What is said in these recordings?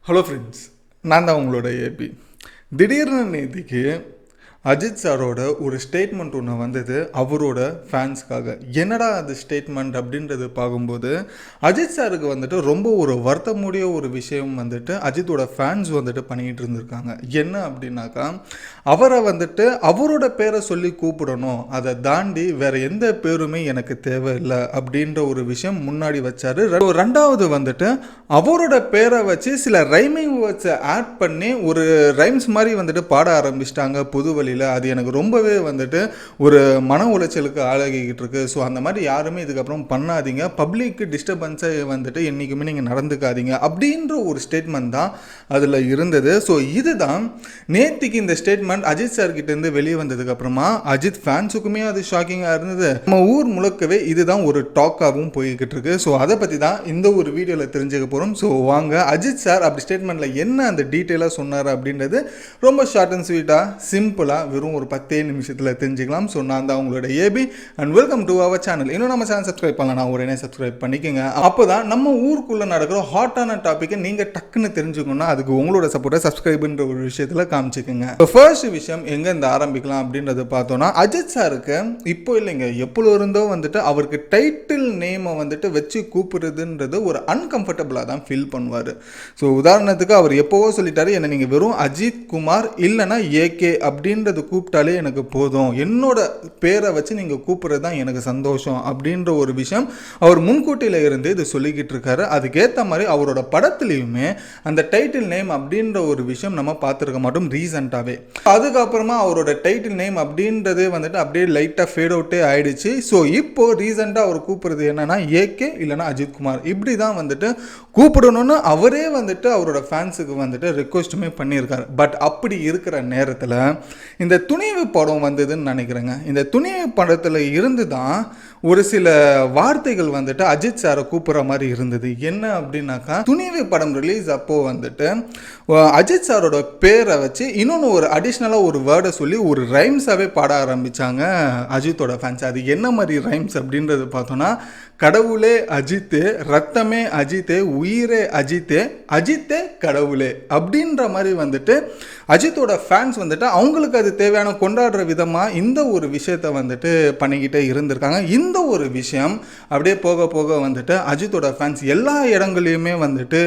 Hello friends, நான் தான் உங்களோட ஏபி. திடீர்னு நேத்திக்கு அஜித் சாரோட ஒரு ஸ்டேட்மெண்ட் ஒன்று வந்தது அவரோட ஃபேன்ஸ்க்காக. என்னடா அது ஸ்டேட்மெண்ட் அப்படின்றது பார்க்கும்போது அஜித் சாருக்கு வந்துட்டு ரொம்ப ஒரு வருத்தமுடைய ஒரு விஷயம் வந்துட்டு அஜித்தோட ஃபேன்ஸ் வந்துட்டு பண்ணிக்கிட்டு இருந்திருக்காங்க. என்ன அப்படின்னாக்கா, அவரை வந்துட்டு அவரோட பேரை சொல்லி கூப்பிடணும், அதை தாண்டி வேற எந்த பேருமே எனக்கு தேவையில்லை அப்படின்ற ஒரு விஷயம் முன்னாடி வச்சாரு. ரெண்டாவது வந்துட்டு அவரோட பேரை வச்சு சில ரைமிங் வேர்ட்ஸை ஆட் பண்ணி ஒரு ரைம்ஸ் மாதிரி வந்துட்டு பாட ஆரம்பிச்சிட்டாங்க பொது வழியில். அது எனக்கு ரொம்பவே வந்துட்டு ஒரு மன உளைச்சலுக்கு ஆளாகிக்கிட்டு இருக்கு. ஸோ அந்த மாதிரி யாருமே இதுக்கப்புறம் பண்ணாதீங்க, பப்ளிக்கு டிஸ்டர்பன்ஸை வந்துட்டு என்றைக்குமே நீங்கள் நடந்துக்காதீங்க அப்படின்ற ஒரு ஸ்டேட்மெண்ட் தான் அதில் இருந்தது. ஸோ இதுதான் நேத்திக்கு இந்த ஸ்டேட்மெண்ட் அஜித் சார்கிட்டேருந்து வெளியே வந்ததுக்கப்புறமா அஜித் ஃபேன்ஸுக்குமே அது ஷாக்கிங்காக இருந்தது. நம்ம ஊர் முழுக்கவே இதுதான் ஒரு டாக்காகவும் போய்கிட்டு இருக்கு. ஸோ அதை பற்றி தான் இந்த ஒரு வீடியோவில் தெரிஞ்சுக்க போகிறோம். ஸோ வாங்க அஜித் சார் அப்படி ஸ்டேட்மெண்ட்டில் என்ன அந்த டீட்டெயிலாக சொன்னார் அப்படின்றது ரொம்ப ஷார்ட் அண்ட் ஸ்வீட்டாக சிம்பிளாக வெறும் ஒரு 10 நிமிஷத்தில் தெரிஞ்சுக்கலாம். ஸோ நான் தான் உங்களோட AB and welcome to our channel. இன்னும் நம்ம சேனல் சப்ஸ்கிரைப் பண்ணலாம், உடனே சப்ஸ்கிரைப் பண்ணிக்கோங்க. அப்போ தான் நம்ம ஊருக்குள்ளே நடக்கிற ஹாட்டான டாப்பிக்கை நீங்கள் டக்குன்னு தெரிஞ்சுக்கணும்னா அதுக்கு உங்களோட சப்போர்ட்டை சப்ஸ்கிரைப்ன்ற ஒரு விஷயத்தில் காமிச்சிக்கோங்க. ஃபர்ஸ்ட் விஷயம் எங்கேருந்து ஆரம்பிக்கலாம் அப்படின்றத பார்த்தோன்னா, அஜித் சாருக்கு இப்போ இல்லைங்க எப்போ இருந்தோ வந்துட்டு அவருக்கு டைட்டில் நேமை வந்துட்டு வச்சு கூப்பிடுறதுன்றது ஒரு அன்கம்ஃபர்டபுளாக தான் ஃபீல் பண்ணுவார். ஸோ உதாரணத்துக்கு அவர் எப்போவோ சொல்லிட்டாரு, என்னை நீங்கள் வெறும் அஜித் குமார் இல்லைனா ஏகே அப்படின்றது கூப்பிட்டாலே எனக்கு போதும், என்னோட பேரை வச்சு நீங்கள் கூப்பிட்றது தான் எனக்கு சந்தோஷம் அப்படின்ற ஒரு விஷயம் அவர் முன்கூட்டியில் இருந்து இது சொல்லிக்கிட்டு இருக்காரு. அதுக்கேற்ற மாதிரி அவரோட படத்துலையுமே அந்த டைட்டில் நேம் அப்படின்ற ஒரு விஷயம் நம்ம பார்த்துருக்க மாட்டோம் ரீசெண்டாகவே. அதுக்கப்புறமா அவரோட டைட்டில் நேம் அப்படின்றதே வந்துட்டு அப்படியே லைட்டாக ஃபேட் அவுட்டே ஆயிடுச்சு. ஸோ இப்போ ரீசெண்டாக அவர் கூப்பிட்றது என்னன்னா ஏகே இல்லைனா அஜித் குமார் இப்படி தான் வந்துட்டு கூப்பிடணும்னு அவரே வந்துட்டு அவரோட ஃபேன்ஸுக்கு வந்துட்டு ரெக்வஸ்ட்டுமே பண்ணியிருக்காரு. பட் அப்படி இருக்கிற நேரத்தில் இந்த துணிவு படம் வந்ததுன்னு நினைக்கிறேங்க. இந்த துணிவு படத்தில் இருந்து தான் ஒரு சில வார்த்தைகள் வந்துட்டு அஜித் சாரை கூப்பிட்ற மாதிரி இருந்தது. என்ன அப்படின்னாக்கா, துணிவு படம் ரிலீஸ் அப்போ வந்துட்டு அஜித் சாரோட பேரை வச்சு இன்னொன்று ஒரு அடிஷ்னலாக ஒரு வேர்டை சொல்லி ஒரு ரைம்ஸாகவே பாட ஆரம்பித்தாங்க அஜித்தோட ஃபேன்ஸ். அது என்ன மாதிரி ரைம்ஸ் அப்படின்றது பார்த்தோன்னா, கடவுளே அஜித்து, ரத்தமே அஜித்தே, உயிரே அஜித்தே, அஜித்தே கடவுளே அப்படின்ற மாதிரி வந்துட்டு அஜித்தோட ஃபேன்ஸ் வந்துட்டு அவங்களுக்கு அது தேவையான கொண்டாடுற விதமாக இந்த ஒரு விஷயத்தை வந்துட்டு பண்ணிக்கிட்டே இருந்திருக்காங்க. இந்த ஒரு விஷயம் அப்படியே போக போக வந்துட்டு அஜித்தோட ஃபேன்ஸ் எல்லா இடங்களையுமே வந்துட்டு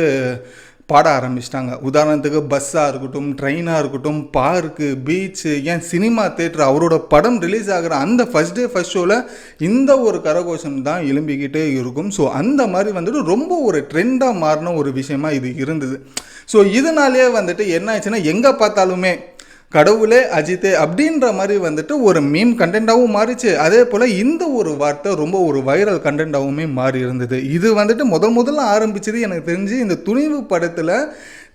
பாட ஆரம்பிச்சிட்டாங்க. உதாரணத்துக்கு பஸ்ஸாக இருக்கட்டும், ட்ரெயினாக இருக்கட்டும், பார்க்கு, பீச்சு, ஏன் சினிமா தேட்டர், அவரோட படம் ரிலீஸ் ஆகிற அந்த ஃபஸ்ட் டே ஃபஸ்ட் ஷோவில் இந்த ஒரு கரகோஷம் தான் எழும்பிக்கிட்டே இருக்கும். ஸோ அந்த மாதிரி வந்துட்டு ரொம்ப ஒரு ட்ரெண்டாக மாறின ஒரு விஷயமா இது இருந்தது. ஸோ இதனாலேயே வந்துட்டு என்ன ஆச்சுன்னா, எங்கே பார்த்தாலுமே கடவுளே அஜித்தே அப்படின்ற மாதிரி வந்துட்டு ஒரு மீம் கண்டென்ட்டாகவும் மாறிச்சு. அதே போல் இந்த ஒரு வார்த்தை ரொம்ப ஒரு வைரல் கண்டென்ட்டாகவுமே மாறி இருந்தது. இது வந்துட்டு முதல்ல ஆரம்பிச்சது எனக்கு தெரிஞ்சு இந்த துணிவு படத்தில்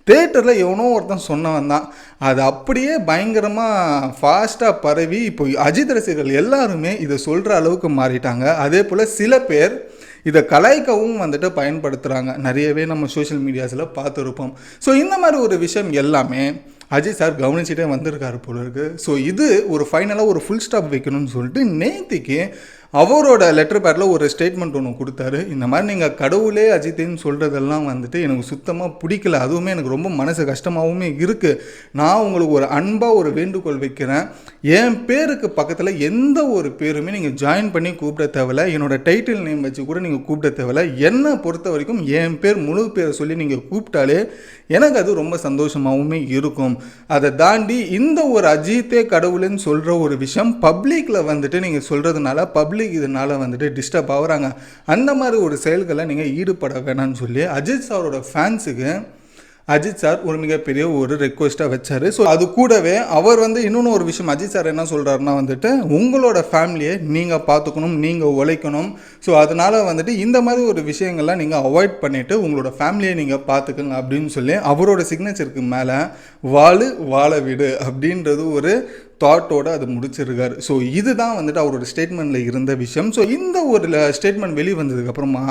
தேட்டரில் எவனோ ஒருத்தன் சொன்னவன் தான். அது அப்படியே பயங்கரமாக ஃபாஸ்ட்டாக பரவி இப்போ அஜித் ரசிகர்கள் எல்லாருமே இதை சொல்கிற அளவுக்கு மாறிட்டாங்க. அதே போல் சில பேர் இதை கலாய்க்கவும் வந்துட்டு பயன்படுத்துகிறாங்க. நிறையவே நம்ம சோஷியல் மீடியாஸில் பார்த்துருப்போம். ஸோ இந்த மாதிரி ஒரு விஷயம் எல்லாமே அஜித் சார் கவனிச்சுட்டே வந்திருக்காரு போல இருக்குது. ஸோ இது ஒரு ஃபைனலாக ஒரு ஃபுல் ஸ்டாப் வைக்கணும்னு சொல்லிட்டு நேத்திக்கு அவரோட லெட்டர் பேடில் ஒரு ஸ்டேட்மெண்ட் ஒன்று கொடுத்தாரு. இந்த மாதிரி நீங்கள் கடவுளே அஜித்தேன்னு சொல்கிறதெல்லாம் வந்துட்டு எனக்கு சுத்தமாக பிடிக்கல, அதுவுமே எனக்கு ரொம்ப மனசு கஷ்டமாகவுமே இருக்குது. நான் உங்களுக்கு ஒரு அன்பாக ஒரு வேண்டுகோள் வைக்கிறேன், என் பேருக்கு பக்கத்தில் எந்த ஒரு பேருமே நீங்கள் ஜாயின் பண்ணி கூப்பிட தேவையில்ல, என்னோட டைட்டில் நேம் வச்சு கூட நீங்கள் கூப்பிட தேவையில்ல. என்னை பொறுத்த வரைக்கும் என் பேர் முழு பேரை சொல்லி நீங்கள் கூப்பிட்டாலே எனக்கு அது ரொம்ப சந்தோஷமாகவுமே இருக்கும். அதை தாண்டி இந்த ஒரு அஜித்தே கடவுளுன்னு சொல்கிற ஒரு விஷயம் பப்ளிக்கில் வந்துட்டு நீங்கள் சொல்கிறதுனால பப்ளிக் இதனால வந்துட்டு டிஸ்டர்ப் ஆகுறாங்க. அந்த மாதிரி ஒரு செயல்களை நீங்கள் ஈடுபட வேணாம்னு சொல்லி அஜித் சாரோட ஃபேன்ஸுக்கு அஜித் சார் ஒரு மிகப்பெரிய ஒரு ரெக்வஸ்ட்டாக வச்சார். ஸோ அது கூடவே அவர் வந்து இன்னொன்று ஒரு விஷயம் அஜித் சார் என்ன சொல்கிறாருன்னா வந்துட்டு, உங்களோட ஃபேமிலியை நீங்கள் பார்த்துக்கணும், நீங்கள் உழைக்கணும். ஸோ அதனால் வந்துட்டு இந்த மாதிரி ஒரு விஷயங்கள்லாம் நீங்கள் அவாய்ட் பண்ணிவிட்டு உங்களோட ஃபேமிலியை நீங்கள் பார்த்துக்கங்க அப்படின்னு சொல்லி அவரோட சிக்னேச்சருக்கு மேலே வாழ விடு அப்படின்றது ஒரு தாட்டோடு அது முடிச்சிருக்காரு. ஸோ இதுதான் வந்துட்டு அவரோட ஸ்டேட்மெண்ட்டில் இருந்த விஷயம். ஸோ இந்த ஒரு ஸ்டேட்மெண்ட் வெளியே வந்ததுக்கப்புறமா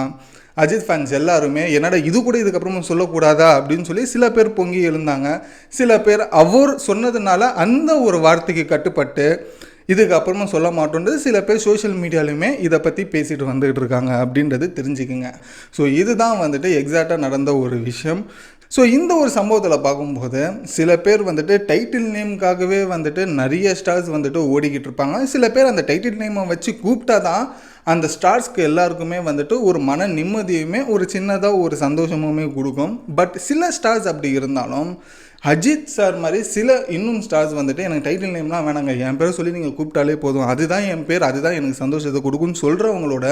அஜித் ஃபேன்ஸ் எல்லாருமே என்னடா இது கூட இதுக்கப்புறமா சொல்லக்கூடாதா அப்படின்னு சொல்லி சில பேர் பொங்கி எழுந்தாங்க. சில பேர் அவர் சொன்னதுனால அந்த ஒரு வார்த்தைக்கு கட்டுப்பட்டு இதுக்கப்புறமா சொல்ல மாட்டோன்றது சில பேர் சோஷியல் மீடியாலையுமே இதை பற்றி பேசிட்டு வந்துகிட்டு இருக்காங்க அப்படின்றது தெரிஞ்சுக்குங்க. ஸோ இதுதான் வந்துட்டு எக்ஸாக்டாக நடந்த ஒரு விஷயம். ஸோ இந்த ஒரு சம்பவத்தில் பார்க்கும்போது சில பேர் வந்துட்டு டைட்டில் நேமுக்காகவே வந்துட்டு நிறைய ஸ்டார்ஸ் வந்துட்டு ஓடிக்கிட்டு இருப்பாங்க. சில பேர் அந்த டைட்டில் நேமை வச்சு கூப்பிட்டா தான் அந்த ஸ்டார்ஸ்க்கு எல்லாருக்குமே வந்துட்டு ஒரு மன நிம்மதியுமே ஒரு சின்னதாக ஒரு சந்தோஷமுமே கொடுக்கும். பட் சில ஸ்டார்ஸ் அப்படி இருந்தாலும் அஜித் சார் மாதிரி சில இன்னும் ஸ்டார்ஸ் வந்துட்டு எனக்கு டைட்டில் நேம்லாம் வேணாங்க, என் பேரை சொல்லி நீங்கள் கூப்பிட்டாலே போதும், அதுதான் என் பேர், அதுதான் எனக்கு சந்தோஷத்தை கொடுக்குன்னு சொல்கிறவங்களோட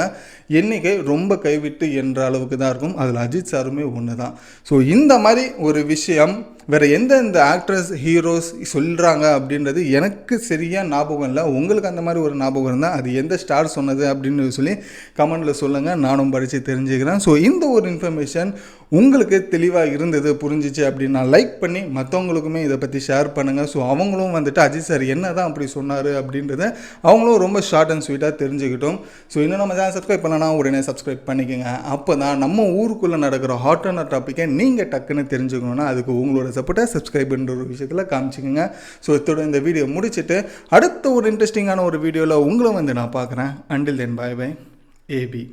எண்ணிக்கை ரொம்ப கைவிட்டு என்ற அளவுக்கு தான் இருக்கும். அதில் அஜித் சாருமே ஒன்று தான். ஸோ இந்த மாதிரி ஒரு விஷயம் வேறு எந்தெந்த ஆக்ட்ரஸ் ஹீரோஸ் சொல்கிறாங்க அப்படின்றது எனக்கு சரியாக ஞாபகம் இல்லை. உங்களுக்கு அந்த மாதிரி ஒரு ஞாபகம் இருந்தால் அது எந்த ஸ்டார் சொன்னது அப்படின்னு சொல்லி கமெண்டில் சொல்லுங்கள், நானும் படித்து தெரிஞ்சுக்கிறேன். ஸோ இந்த ஒரு இன்ஃபர்மேஷன் உங்களுக்கு தெளிவாக இருந்தது, புரிஞ்சிச்சு அப்படின்னா லைக் பண்ணி மற்றவங்களுக்குமே இதை பற்றி ஷேர் பண்ணுங்கள். ஸோ அவங்களும் வந்துட்டு அஜித் சார் என்ன தான் அப்படி சொன்னார் அப்படின்றத அவங்களும் ரொம்ப ஷார்ட் அண்ட் ஸ்வீட்டாக தெரிஞ்சுக்கிட்டோம். ஸோ இன்னும் நம்ம சேனல் சப்ஸ்கிரைப் பண்ணனா உடனே சப்ஸ்கிரைப் பண்ணிக்கோங்க. அப்போ தான் நம்ம ஊருக்குள்ளே நடக்கிற ஹாட்டான டாப்பிக்கை நீங்கள் டக்குன்னு தெரிஞ்சுக்கணுன்னா அதுக்கு உங்களோட சப்போர்ட்டை சப்ஸ்கிரைப்ன்ற ஒரு விஷயத்தில் காமிச்சிக்கோங்க. ஸோ இதோட இந்த வீடியோ முடிச்சுட்டு அடுத்த ஒரு இன்ட்ரெஸ்டிங்கான ஒரு வீடியோவில் உங்களை வந்து நான் பார்க்குறேன். Until then bye bye AB.